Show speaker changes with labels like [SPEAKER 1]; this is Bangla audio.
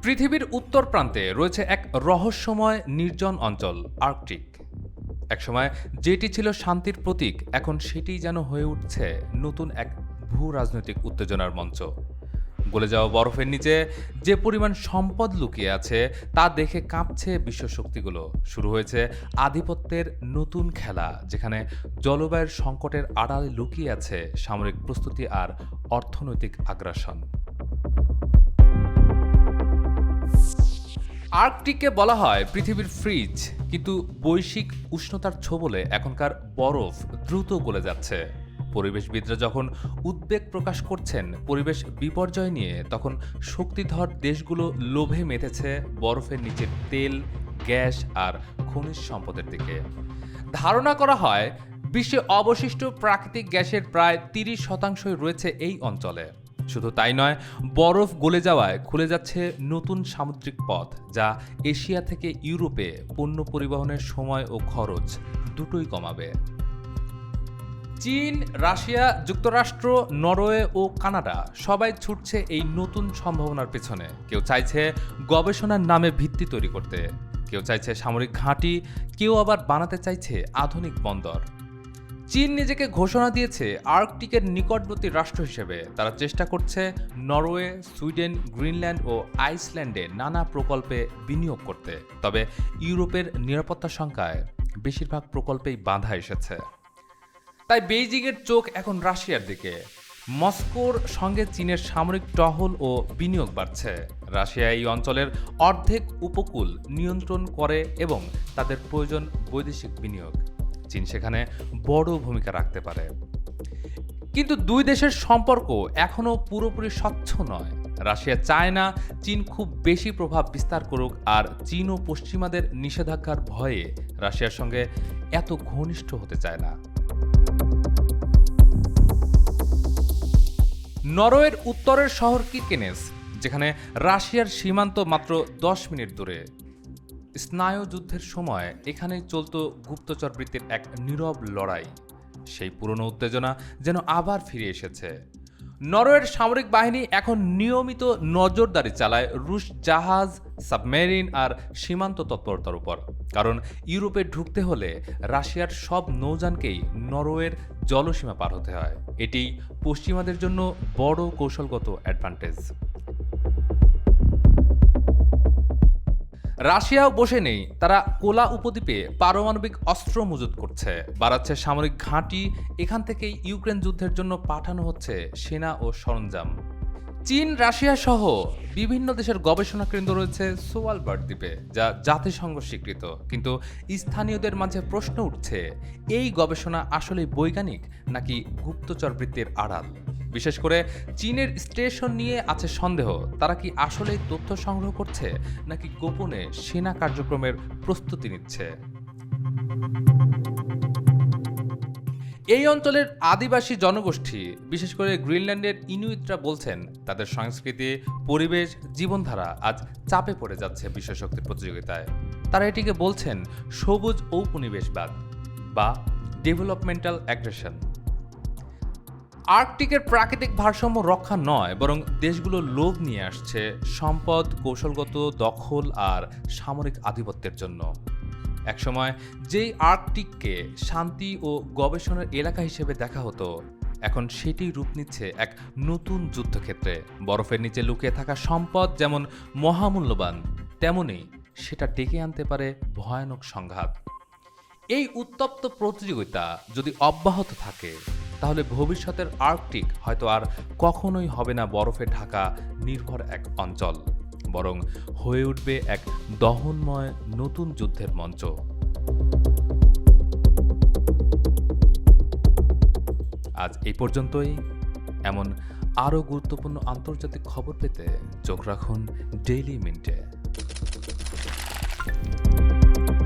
[SPEAKER 1] পৃথিবীর উত্তর প্রান্তে রয়েছে এক রহস্যময় নির্জন অঞ্চল আর্কটিক। একসময় যেটি ছিল শান্তির প্রতীক, এখন সেটিই যেন হয়ে উঠছে নতুন এক ভূ রাজনৈতিক উত্তেজনার মঞ্চ। গলে যাওয়া বরফের নিচে যে পরিমাণ সম্পদ লুকিয়ে আছে তা দেখে কাঁপছে বিশ্ব শক্তিগুলো। শুরু হয়েছে আধিপত্যের নতুন খেলা, যেখানে জলবায়ুর সংকটের আড়ালে লুকিয়ে আছে সামরিক প্রস্তুতি আর অর্থনৈতিক আগ্রাসন। আর্কটিককে বলা হয় পৃথিবীর ফ্রিজ, কিন্তু বৈশ্বিক উষ্ণতার ছোবলে এখনকার বরফ দ্রুত গলে যাচ্ছে। পরিবেশবিদরা যখন উদ্বেগ প্রকাশ করছেন পরিবেশ বিপর্যয় নিয়ে, তখন শক্তিধর দেশগুলো লোভে মেতেছে বরফের নিচের তেল, গ্যাস আর খনিজ সম্পদের দিকে। ধারণা করা হয় বিশ্বে অবশিষ্ট প্রাকৃতিক গ্যাসের প্রায় 30% রয়েছে এই অঞ্চলে। শুধু তাই নয়, বরফ গলে যাওয়ায় খুলে যাচ্ছে নতুন সামুদ্রিক পথ, যা এশিয়া থেকে ইউরোপে পণ্য পরিবহনের সময় ও খরচ দুটোই কমাবে। চীন, রাশিয়া, যুক্তরাষ্ট্র, নরওয়ে ও কানাডা সবাই ছুটছে এই নতুন সম্ভাবনার পেছনে। কেউ চাইছে গবেষণার নামে ভিত্তি তৈরি করতে, কেউ চাইছে সামরিক ঘাঁটি, কেউ আবার বানাতে চাইছে আধুনিক বন্দর। চীন নিজেকে ঘোষণা দিয়েছে আর্কটিকের নিকটবর্তী রাষ্ট্র হিসেবে। তারা চেষ্টা করছে নরওয়ে, সুইডেন, গ্রিনল্যান্ড ও আইসল্যান্ডে নানা প্রকল্পে বিনিয়োগ করতে। তবে ইউরোপের নিরাপত্তা শঙ্কায় বেশিরভাগ প্রকল্পেই বাধা এসেছে। তাই বেইজিংয়ের চোখ এখন রাশিয়ার দিকে। মস্কোর সঙ্গে চীনের সামরিক টহল ও বিনিয়োগ বাড়ছে। রাশিয়া এই অঞ্চলের অর্ধেক উপকূল নিয়ন্ত্রণ করে এবং তাদের প্রয়োজন বৈদেশিক বিনিয়োগ। চীন সেখানে বড় ভূমিকা রাখতে পারে। কিন্তু দুই দেশের সম্পর্ক এখনও পুরোপুরি স্বচ্ছ নয়। রাশিয়া চায় না চীন খুব বেশি প্রভাব বিস্তার করুক, আর চীন ও পশ্চিমাদের নিষেধাজ্ঞার ভয়ে রাশিয়ার সঙ্গে এত ঘনিষ্ঠ হতে চায় না। নরওয়ের উত্তরের শহর কির্কেনেস, যেখানে রাশিয়ার সীমান্ত মাত্র 10 মিনিট দূরে। স্নায়ুযুদ্ধের সময় এখানেই চলত গুপ্তচরবৃত্তির এক নীরব লড়াই। সেই পুরনো উত্তেজনা যেন আবার ফিরে এসেছে। নরওয়ের সামরিক বাহিনী এখন নিয়মিত নজরদারি চালায় রুশ জাহাজ, সাবমেরিন আর সীমান্ত তৎপরতার উপর। কারণ ইউরোপে ঢুকতে হলে রাশিয়ার সব নৌযানকেই নরওয়ের জলসীমা পার হতে হয়। এটি পশ্চিমাদের জন্য বড় কৌশলগত অ্যাডভান্টেজ। রাশিয়াও বসে নেই। তারা কোলা উপদ্বীপে পারমাণবিক অস্ত্র মজুত করছে, বাড়াচ্ছে সামরিক ঘাঁটি। এখান থেকেই ইউক্রেন যুদ্ধের জন্য পাঠানো হচ্ছে সেনা ও সরঞ্জাম। চীন, রাশিয়া সহ বিভিন্ন দেশের গবেষণা কেন্দ্র রয়েছে সোয়ালবার্ড দ্বীপে, যা জাতিসংঘ স্বীকৃত। কিন্তু স্থানীয়দের মাঝে প্রশ্ন উঠছে, এই গবেষণা আসলে বৈজ্ঞানিক নাকি গুপ্তচরবৃত্তির আড়াল? বিশেষ করে চীনের স্টেশন নিয়ে আছে সন্দেহ। তারা কি আসলেই তথ্য সংগ্রহ করছে নাকি গোপনে সেনা কার্যক্রমের প্রস্তুতি নিচ্ছে? এই অঞ্চলের আদিবাসী জনগোষ্ঠী, বিশেষ করে গ্রিনল্যান্ডের ইনুইটরা বলছেন তাদের সংস্কৃতি, পরিবেশ, জীবনধারা আজ চাপে পড়ে যাচ্ছে বিশ্বশক্তির প্রতিযোগিতায়। তারা এটিকে বলছেন সবুজ ঔপনিবেশবাদ বা ডেভেলপমেন্টাল অ্যাগ্রেশন। আর্কটিকের প্রাকৃতিক ভারসাম্য রক্ষা নয়, বরং দেশগুলো লোভ নিয়ে আসছে সম্পদ, কৌশলগত দখল আর সামরিক আধিপত্যের জন্য। একসময় যেই আর্কটিককে শান্তি ও গবেষণার এলাকা হিসেবে দেখা হতো, এখন সেটি রূপ নিচ্ছে এক নতুন যুদ্ধক্ষেত্রে। বরফের নিচে লুকিয়ে থাকা সম্পদ যেমন মহামূল্যবান, তেমনি সেটা ডেকে আনতে পারে ভয়ানক সংঘাত। এই উত্তপ্ত প্রতিযোগিতা যদি অব্যাহত থাকে, তাহলে ভবিষ্যতের আর্কটিক হয়তো আর কখনোই হবে না বরফে ঢাকা নির্ভর এক অঞ্চল, বরং হয়ে উঠবে এক দহনময় নতুন যুদ্ধের মঞ্চ। আজ এই পর্যন্তই। এমন আরও গুরুত্বপূর্ণ আন্তর্জাতিক খবর পেতে চোখ রাখুন ডেইলি মিন্টে।